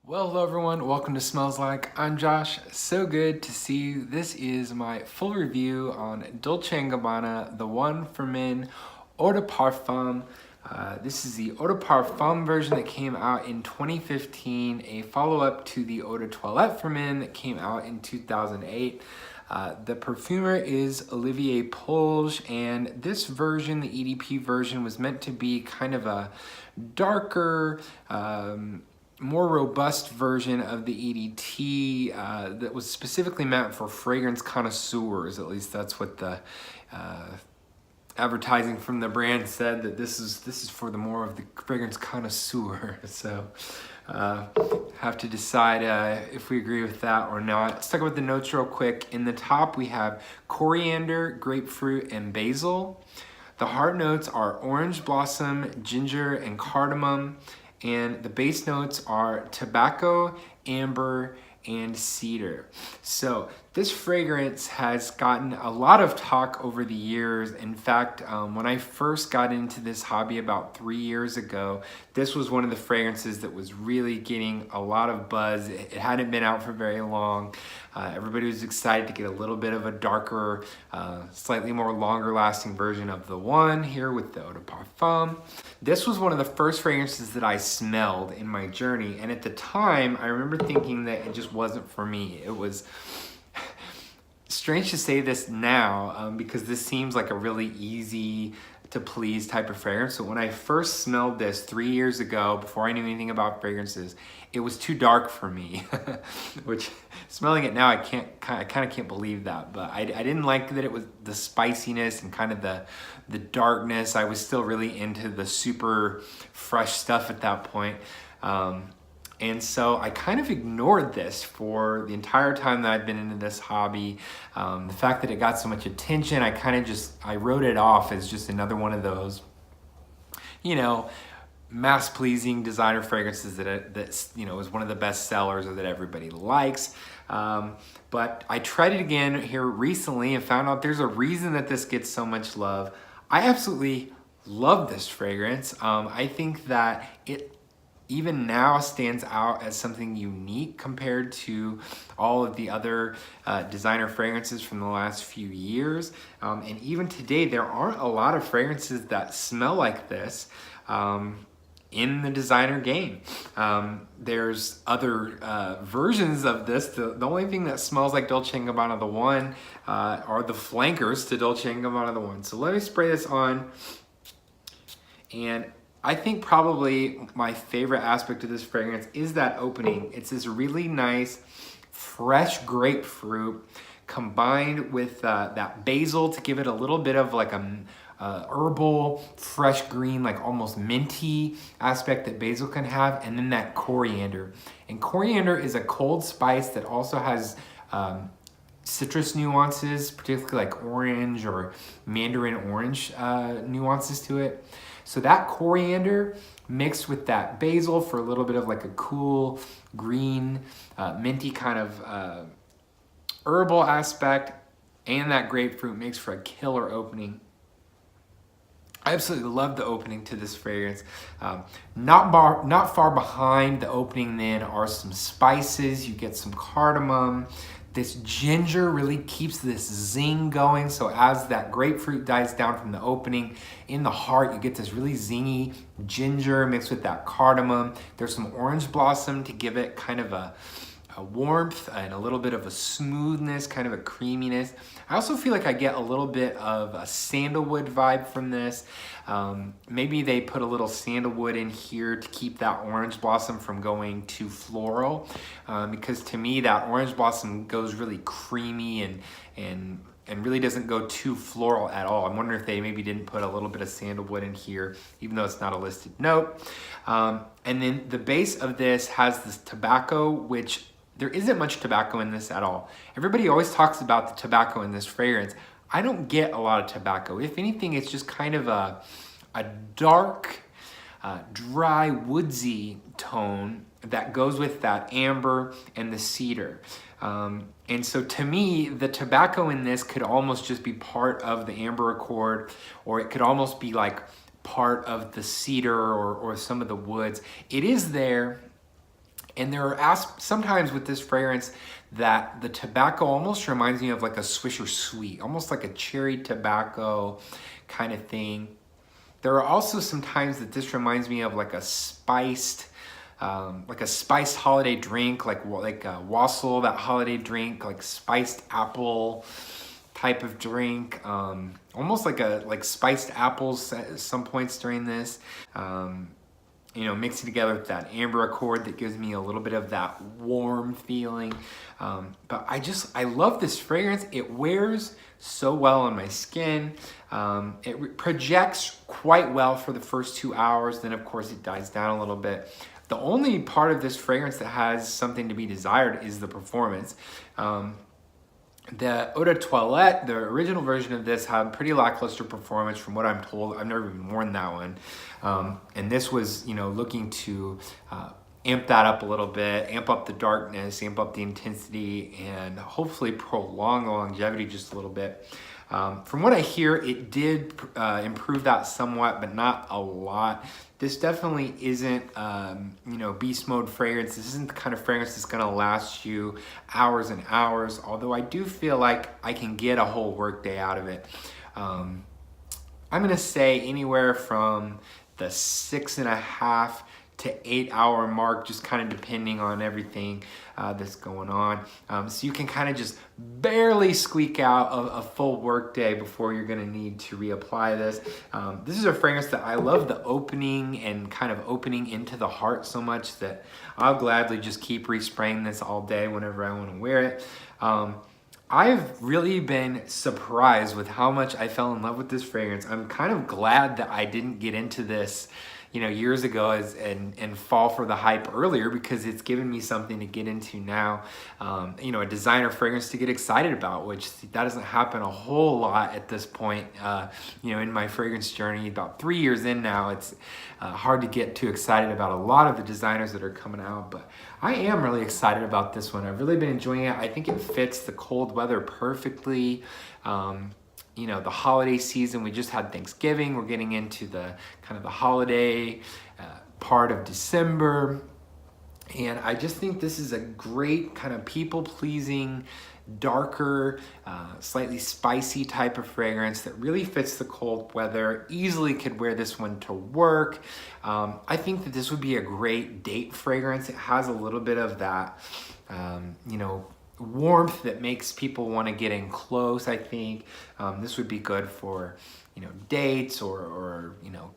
Well, hello everyone, welcome to Smells Like. I'm Josh, so good to see you. This is my full review on Dolce & Gabbana, the one for Men Eau De Parfum. This is the Eau De Parfum version that came out in 2015, a follow-up to the Eau de Toilette for Men that came out in 2008. The perfumer is Olivier Polge, and this version, the EDP version, was meant to be kind of a darker, more robust version of the EDT that was specifically meant for fragrance connoisseurs. At least that's what the advertising from the brand said, that this is for the more of the fragrance connoisseur. So have to decide if we agree with that or not. Let's talk about the notes real quick. In the top we have coriander, grapefruit, and basil. The heart notes are orange blossom, ginger, and cardamom. And the base notes are tobacco, amber, and cedar. So this fragrance has gotten a lot of talk over the years. In fact, when I first got into this hobby about 3 years ago, this was one of the fragrances that was really getting a lot of buzz. It hadn't been out for very long. Everybody was excited to get a little bit of a darker, slightly more longer lasting version of the one here with the Eau de Parfum. This was one of the first fragrances that I smelled in my journey, and at the time I remember thinking that it just wasn't for me. It was strange to say this now because this seems like a really easy to please type of fragrance. So when I first smelled this 3 years ago, before I knew anything about fragrances, it was too dark for me, which smelling it now, I kind of can't believe that. But I didn't like that it was the spiciness and kind of the darkness. I was still really into the super fresh stuff at that point. And so I kind of ignored this for the entire time that I've been into this hobby. The fact that it got so much attention, I wrote it off as just another one of those, mass-pleasing designer fragrances that is one of the best sellers or that everybody likes. But I tried it again here recently and found out there's a reason that this gets so much love. I absolutely love this fragrance. I think that it even now stands out as something unique compared to all of the other designer fragrances from the last few years. And even today, there aren't a lot of fragrances that smell like this in the designer game. There's other versions of this. The only thing that smells like Dolce & Gabbana the one are the flankers to Dolce & Gabbana the one. So let me spray this on. And I think probably my favorite aspect of this fragrance is that opening. It's this really nice, fresh grapefruit combined with that basil to give it a little bit of like a herbal, fresh green, like almost minty aspect that basil can have, and then that coriander. And coriander is a cold spice that also has citrus nuances, particularly like orange or mandarin orange nuances to it. So that coriander mixed with that basil for a little bit of like a cool, green, minty kind of herbal aspect, and that grapefruit makes for a killer opening. I absolutely love the opening to this fragrance. Not far behind the opening then are some spices. You get some cardamom. This ginger really keeps this zing going. So as that grapefruit dies down from the opening, in the heart, you get this really zingy ginger mixed with that cardamom. There's some orange blossom to give it kind of a warmth and a little bit of a smoothness, kind of a creaminess. I also feel like I get a little bit of a sandalwood vibe from this. Maybe they put a little sandalwood in here to keep that orange blossom from going too floral, because to me that orange blossom goes really creamy and really doesn't go too floral at all. I'm wondering if they maybe didn't put a little bit of sandalwood in here, even though it's not a listed note. And then the base of this has this tobacco, which there isn't much tobacco in this at all. Everybody always talks about the tobacco in this fragrance. I don't get a lot of tobacco. If anything, it's just kind of a dark, dry, woodsy tone that goes with that amber and the cedar. And so to me, the tobacco in this could almost just be part of the amber accord, or it could almost be like part of the cedar or some of the woods. It is there, And there are sometimes with this fragrance that the tobacco almost reminds me of like a Swisher Sweet, almost like a cherry tobacco kind of thing. There are also some times that this reminds me of like a spiced holiday drink, like wassail, that holiday drink, like spiced apple type of drink, almost like spiced apples at some points during this. You know, mixing together with that amber accord that gives me a little bit of that warm feeling. But I love this fragrance. It wears so well on my skin. It projects quite well for the first 2 hours. Then of course it dies down a little bit. The only part of this fragrance that has something to be desired is the performance. The Eau de Toilette, the original version of this, had pretty lackluster performance from what I'm told. I've never even worn that one. And this was, you know, looking to amp that up a little bit, amp up the darkness, amp up the intensity, and hopefully prolong the longevity just a little bit. From what I hear, it did improve that somewhat, but not a lot. This definitely isn't, you know, beast mode fragrance. This isn't the kind of fragrance that's gonna last you hours and hours, although I do feel like I can get a whole workday out of it. I'm gonna say anywhere from the 6.5 to 8 hour mark, just kind of depending on everything that's going on. So you can kind of just barely squeak out a full work day before you're gonna need to reapply this. This is a fragrance that I love the opening and kind of opening into the heart so much that I'll gladly just keep respraying this all day whenever I wanna wear it. I've really been surprised with how much I fell in love with this fragrance. I'm kind of glad that I didn't get into this, you know, years ago and fall for the hype earlier, because it's given me something to get into now. You know, a designer fragrance to get excited about, which that doesn't happen a whole lot at this point. You know, in my fragrance journey, about 3 years in now, it's hard to get too excited about a lot of the designers that are coming out, but I am really excited about this one. I've really been enjoying it. I think it fits the cold weather perfectly. You know, the holiday season, we just had Thanksgiving. We're getting into the kind of the holiday part of December. And I just think this is a great kind of people-pleasing, darker, slightly spicy type of fragrance that really fits the cold weather. Easily could wear this one to work. I think that this would be a great date fragrance. It has a little bit of that, you know, warmth that makes people want to get in close. I think this would be good for, you know, dates or you know,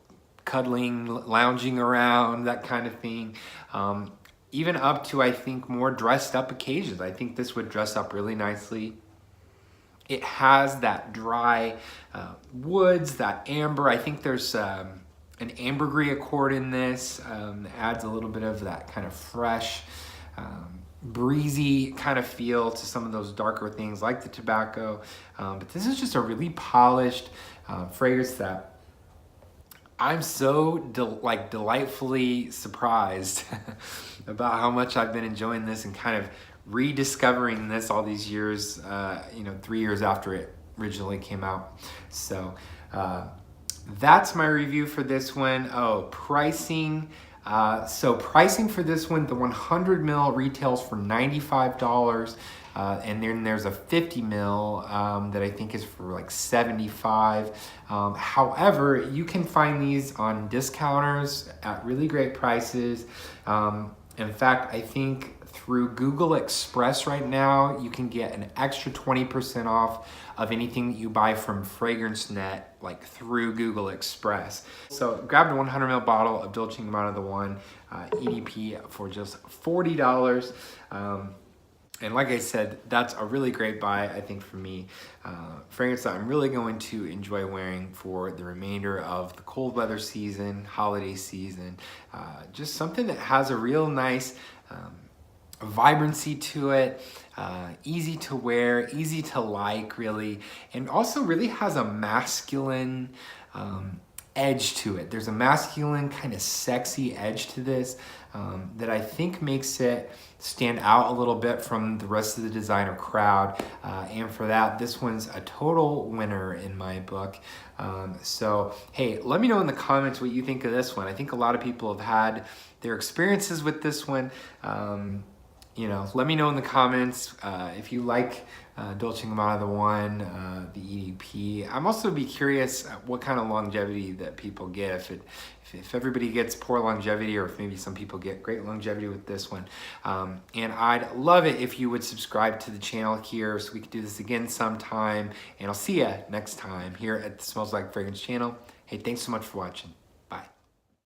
cuddling, lounging around, that kind of thing. Even up to, I think, more dressed up occasions. I think this would dress up really nicely. It has that dry woods, that amber. I think there's an ambergris accord in this that adds a little bit of that kind of fresh, breezy kind of feel to some of those darker things like the tobacco. But this is just a really polished fragrance that I'm so delightfully surprised about how much I've been enjoying this and kind of rediscovering this all these years, you know, 3 years after it originally came out. So that's my review for this one. Oh, pricing. So pricing for this one, the 100 ml retails for $95. And then there's a 50 ml that I think is for like $75. However, you can find these on discounters at really great prices. In fact, I think through Google Express right now, you can get an extra 20% off of anything that you buy from FragranceNet, like through Google Express. So grab the 100 ml bottle of Dolce Gabbana, the One EDP for just $40. And like I said, that's a really great buy, I think, for me. Fragrance that I'm really going to enjoy wearing for the remainder of the cold weather season, holiday season. Just something that has a real nice vibrancy to it, easy to wear, easy to like, really, and also really has a masculine edge to it. There's a masculine kind of sexy edge to this that I think makes it stand out a little bit from the rest of the designer crowd, and for that, this one's a total winner in my book. So hey, let me know in the comments what you think of this one. I think a lot of people have had their experiences with this one. You know, let me know in the comments if you like Dolce Gabbana the One, the EDP. I'm also be curious what kind of longevity that people get. If everybody gets poor longevity, or if maybe some people get great longevity with this one. And I'd love it if you would subscribe to the channel here so we can do this again sometime. And I'll see you next time here at the Smells Like Fragrance channel. Hey, thanks so much for watching.